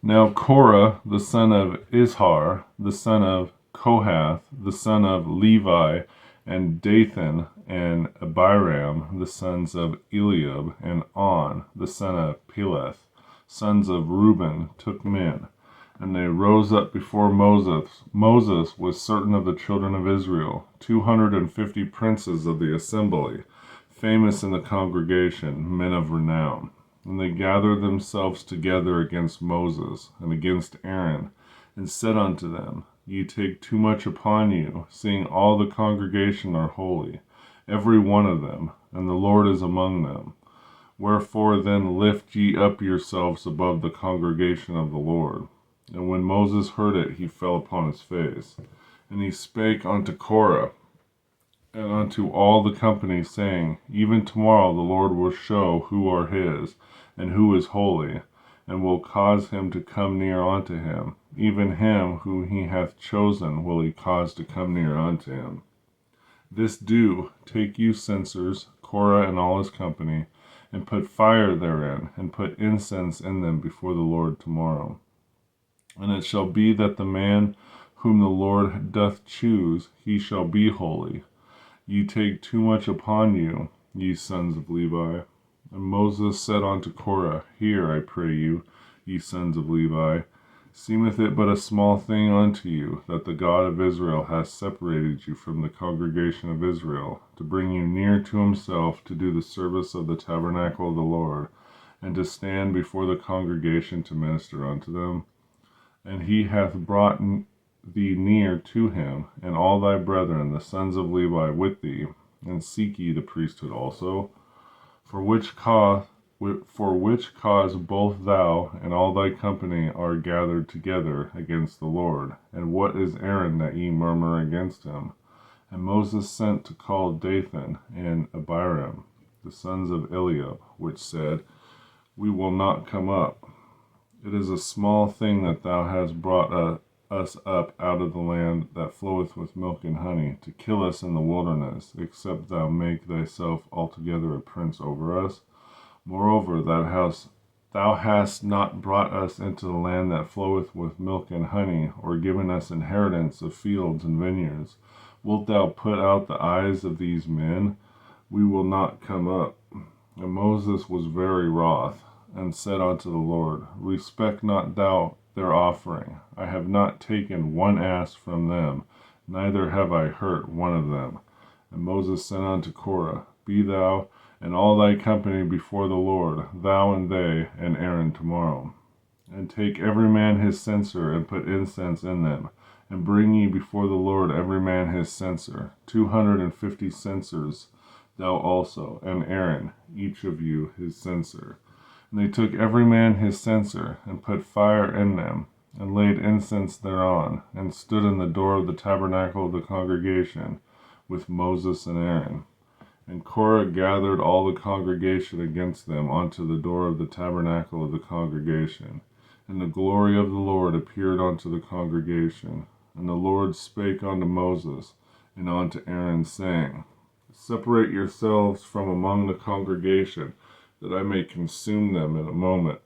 Now Korah, the son of Izhar, the son of Kohath, the son of Levi, and Dathan and Abiram, the sons of Eliab, and On, the son of Peleth, sons of Reuben, took men. And they rose up before Moses. Moses with certain of the children of Israel, 250 princes of the assembly, famous in the congregation, men of renown. And they gathered themselves together against Moses and against Aaron, and said unto them, Ye take too much upon you, seeing all the congregation are holy, every one of them, and the Lord is among them. Wherefore then lift ye up yourselves above the congregation of the Lord. And when Moses heard it, he fell upon his face. And he spake unto Korah, and unto all the company, saying, Even tomorrow the Lord will show who are his, and who is holy, and will cause him to come near unto him. Even him whom he hath chosen will he cause to come near unto him. This do, take you censers, Korah and all his company, and put fire therein, and put incense in them before the Lord tomorrow. And it shall be that the man whom the Lord doth choose, he shall be holy. Ye take too much upon you, ye sons of Levi. And Moses said unto Korah, Hear, I pray you, ye sons of Levi. Seemeth it but a small thing unto you, that the God of Israel hath separated you from the congregation of Israel, to bring you near to himself, to do the service of the tabernacle of the Lord, and to stand before the congregation to minister unto them? And he hath brought thee near to him, and all thy brethren, the sons of Levi, with thee, and seek ye the priesthood also? For which cause both thou and all thy company are gathered together against the Lord. And what is Aaron that ye murmur against him? And Moses sent to call Dathan and Abiram, the sons of Eliab, which said, We will not come up. It is a small thing that thou hast brought us up out of the land that floweth with milk and honey, to kill us in the wilderness, except thou make thyself altogether a prince over us. Moreover, thou hast not brought us into the land that floweth with milk and honey, or given us inheritance of fields and vineyards. Wilt thou put out the eyes of these men? We will not come up. And Moses was very wroth, and said unto the Lord, Respect not thou their offering. I have not taken one ass from them, neither have I hurt one of them. And Moses said unto Korah, Be thou and all thy company before the Lord, thou and they, and Aaron tomorrow. And take every man his censer, and put incense in them, and bring ye before the Lord every man his censer, 250 censers, thou also, and Aaron, each of you his censer. And they took every man his censer, and put fire in them, and laid incense thereon, and stood in the door of the tabernacle of the congregation, with Moses and Aaron. And Korah gathered all the congregation against them unto the door of the tabernacle of the congregation. And the glory of the Lord appeared unto the congregation. And the Lord spake unto Moses and unto Aaron, saying, Separate yourselves from among the congregation, that I may consume them in a moment.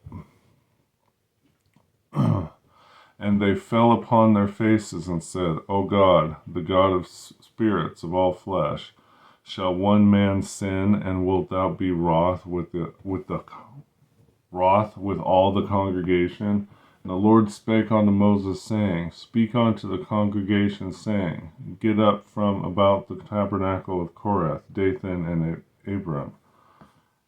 And they fell upon their faces and said, O God, the God of spirits of all flesh, shall one man sin, and wilt thou be wroth with all the congregation? And the Lord spake unto Moses, saying, Speak unto the congregation, saying, Get up from about the tabernacle of Korah, Dathan, and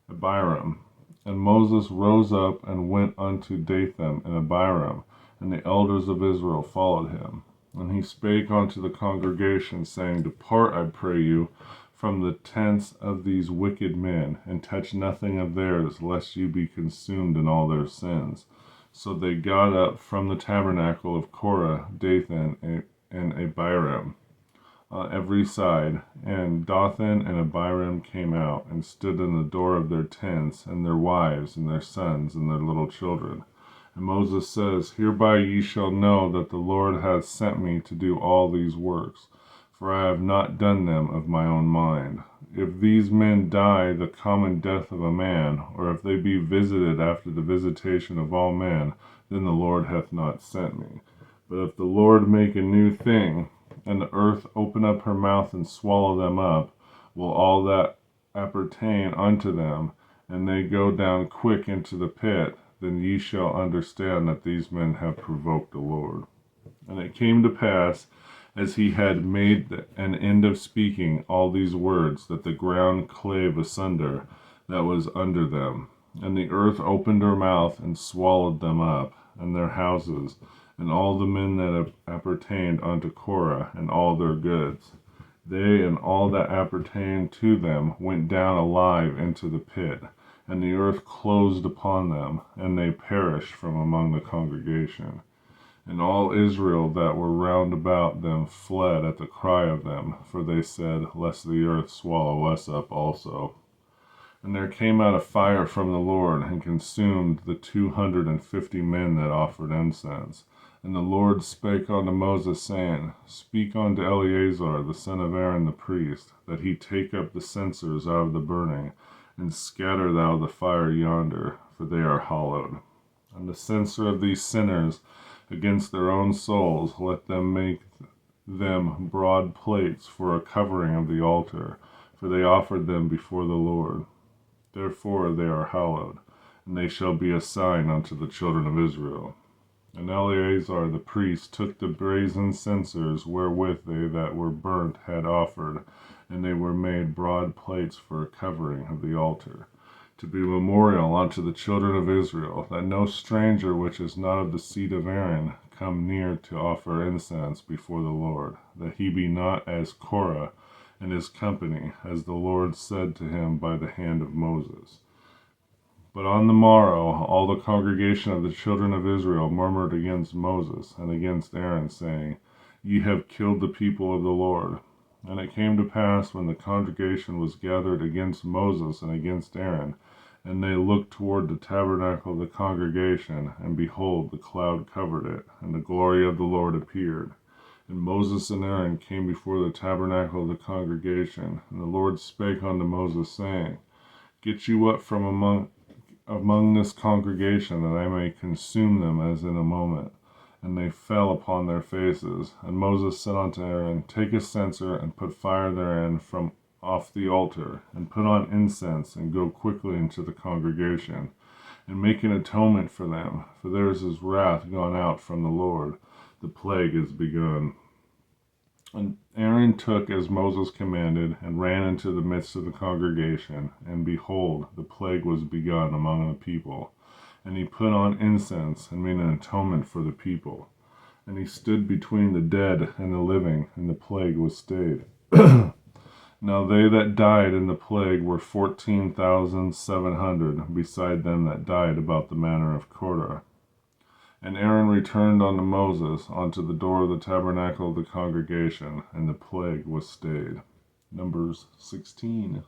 Abiram. And Moses rose up and went unto Dathan and Abiram, and the elders of Israel followed him. And he spake unto the congregation, saying, Depart, I pray you, from the tents of these wicked men, and touch nothing of theirs, lest you be consumed in all their sins. So they got up from the tabernacle of Korah, Dathan, and Abiram, every side, and Dathan and Abiram came out, and stood in the door of their tents, and their wives, and their sons, and their little children. And Moses says, Hereby ye shall know that the Lord hath sent me to do all these works, for I have not done them of my own mind. If these men die the common death of a man, or if they be visited after the visitation of all men, then the Lord hath not sent me. But if the Lord make a new thing, and the earth open up her mouth and swallow them up, will all that appertain unto them, and they go down quick into the pit, then ye shall understand that these men have provoked the Lord. And it came to pass, as he had made an end of speaking all these words, that the ground clave asunder that was under them, and the earth opened her mouth and swallowed them up, and their houses, and all the men that appertained unto Korah, and all their goods. They and all that appertained to them went down alive into the pit, and the earth closed upon them, and they perished from among the congregation. And all Israel that were round about them fled at the cry of them, for they said, Lest the earth swallow us up also. And there came out a fire from the Lord, and consumed the 250 men that offered incense. And the Lord spake unto Moses, saying, Speak unto Eleazar the son of Aaron the priest, that he take up the censers out of the burning, and scatter thou the fire yonder, for they are hallowed. And the censer of these sinners against their own souls, let them make them broad plates for a covering of the altar, for they offered them before the Lord. Therefore they are hallowed, and they shall be a sign unto the children of Israel. And Eleazar the priest took the brazen censers wherewith they that were burnt had offered, and they were made broad plates for a covering of the altar, to be memorial unto the children of Israel, that no stranger which is not of the seed of Aaron come near to offer incense before the Lord, that he be not as Korah and his company, as the Lord said to him by the hand of Moses. But on the morrow all the congregation of the children of Israel murmured against Moses and against Aaron, saying, Ye have killed the people of the Lord. And it came to pass, when the congregation was gathered against Moses and against Aaron, and they looked toward the tabernacle of the congregation, and behold, the cloud covered it, and the glory of the Lord appeared. And Moses and Aaron came before the tabernacle of the congregation, and the Lord spake unto Moses, saying, Get you up from among this congregation, that I may consume them as in a moment. And they fell upon their faces. And Moses said unto Aaron, Take a censer, and put fire therein from off the altar, and put on incense, and go quickly into the congregation, and make an atonement for them, for there is his wrath gone out from the Lord, the plague is begun. And Aaron took as Moses commanded, and ran into the midst of the congregation, and behold, the plague was begun among the people. And he put on incense, and made an atonement for the people. And he stood between the dead and the living, and the plague was stayed. Now they that died in the plague were 14,700, beside them that died about the manner of Korah. And Aaron returned unto Moses unto the door of the tabernacle of the congregation, and the plague was stayed. Numbers 16.